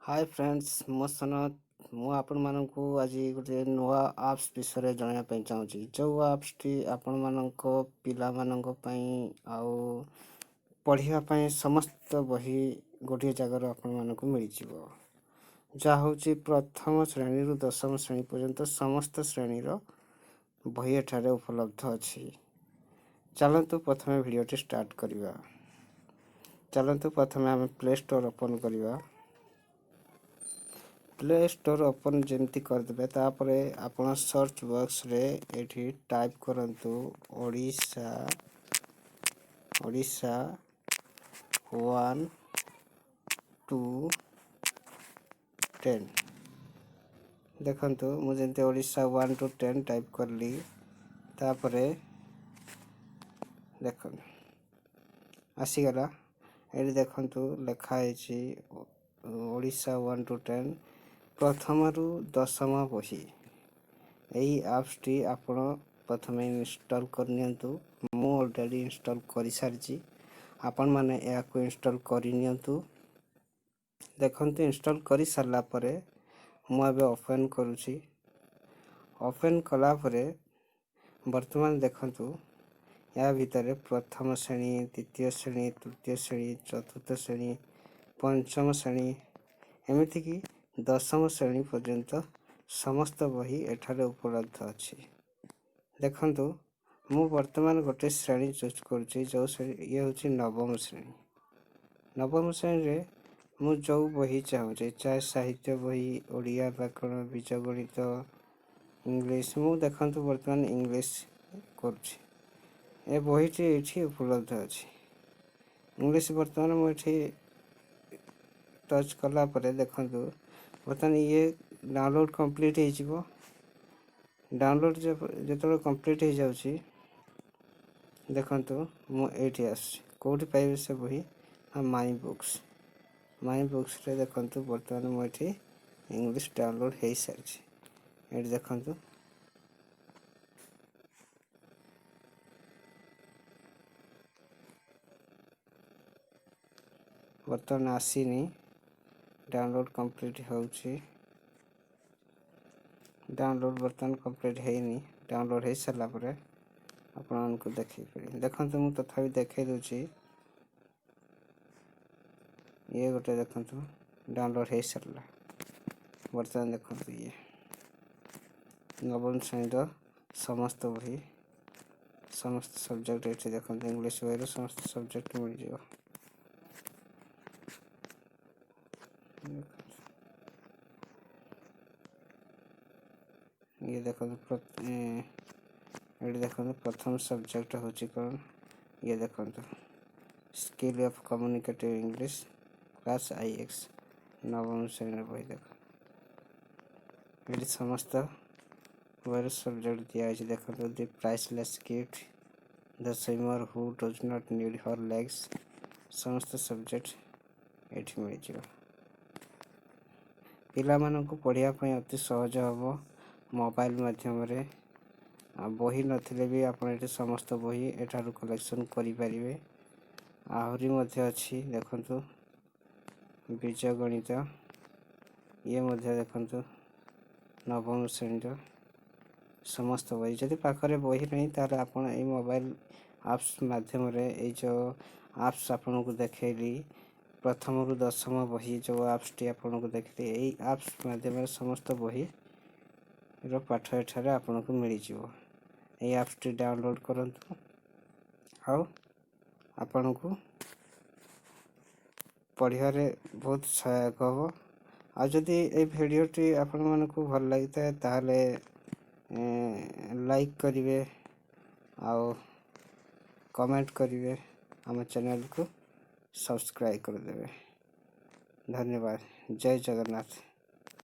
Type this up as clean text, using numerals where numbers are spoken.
Hi friends मो सनत मु आपण मानकु आज गोटे नुआ आप्स विषय जानया पई चाहूची जो आप्स टी आपण मानको पिला मानको पई आउ पढ़िया पई समस्त बही गोटे जगह आपण मानको मिल जिवो जा होची प्रथम श्रेणी रु दशम श्रेणी पर्यंत समस्त श्रेणी रो बही एठारे उपलब्ध अछि। चलंतु प्रथमे वीडियो टी स्टार्ट करिवा। चलंतु प्रथमे हम प्ले स्टोर ओपन करिवा। प्ले स्टोर ओपन जेमती कर देबे तापरे आपण सर्च बॉक्स रे एठी टाइप करंतु ओडिशा 1 2 10 देखंतु मु जेंते ओडिशा 1 to 10 टाइप करली तापरे देखन आसी गला एठी देखंतु लिखा है ओडिशा 1 to 10 प्रथम रु दशम बही यही एप्स टी आपण प्रथमे इंस्टॉल करनियंतु मु ऑलरेडी इंस्टॉल करि सारची आपण माने या को इंस्टॉल करिनियंतु देखंतु इंस्टॉल करि सारला परे मु अबे ओपन करूची। ओपन कला परे वर्तमान देखंतु या भीतर प्रथम श्रेणी द्वितीय श्रेणी तृतीय श्रेणी चतुर्थ श्रेणी पंचम श्रेणी एमिति की दशम श्रेणी पर्यंत समस्त बही एठारे उपलब्ध अछि। देखंतु मु वर्तमान गोटे श्रेणी चूज करूची जो श्रेणी ये होची नवम श्रेणी। नवम श्रेणी रे मु जो बही चाहूची चाहे साहित्य बही ओडिया व्याकरण बीजगणित इंग्लिश मु देखंतु वर्तमान इंग्लिश करूची ए बहीटी एठी उपलब्ध अछि। इंग्लिश वर्तमान मु एठी टच कला परे देखंतु वर्तमान ये डाउनलोड कंप्लीट हे जिवो। डाउनलोड जेतो कंप्लीट हे जाउची देखंतु मु एठी आसी कोठी पाइबे से बही माय बुक्स रे देखंतु वर्तमान मु एठी इंग्लिश डाउनलोड हे सारची एठी देखंतु वर्तमान आसीनी डाउनलोड कंप्लीट होउची। डाउनलोड वर्तमान कंप्लीट हेनी डाउनलोड हे सरला परे आपण को देखै पड़ी देखंतु मु तथापि देखै दोची ये गोटे देखंतु डाउनलोड हे सरला वर्तमान देखंतु ये नवम श्रेणी समस्त बही समस्त सब्जेक्ट एठी देखंतु इंग्लिश बही समस्त सब्जेक्ट मिल जिवो। ये देखो प्रथम सब्जेक्ट होची कौन ये देखो skill of communicative English class IX नवम श्रेणी बही देखो ये समस्त वेर सब्जेक्ट दिया है देखो the priceless gift the swimmer who does not need her legs समस्त सब्जेक्ट एठी मिल जिवो। पिला मानकु पढ़िया पई अति सहज हबो मोबाइल माध्यम रे बही नथिले भी आपण एठी समस्त बही एठारु कलेक्शन करि परिबे। आहुरी मध्ये अछि देखंतु बीजगणित ये मध्ये देखंतु नवम श्रेणी समस्त बही जदि पाखरे बही नहीं तारे आपण ए मोबाइल एप्स माध्यम रे ए जो एप्स आपण को देखेली प्रथम रु दशम बही जो एप्स टी आपण को देखली ए एप्स माध्यम रे समस्त बही रो पाठ एठारे आपण को मिल जिवो। ए एप्स टी डाउनलोड करंतु आउ आपण को पढ़िया रे बहुत सहायक हो। आ जदि ए वीडियो टी आपण मन को भल लागता है ताले लाइक करिवे आउ कमेंट करिवे हम चैनल को सब्सक्राइब कर देवे। धन्यवाद। जय जगन्नाथ।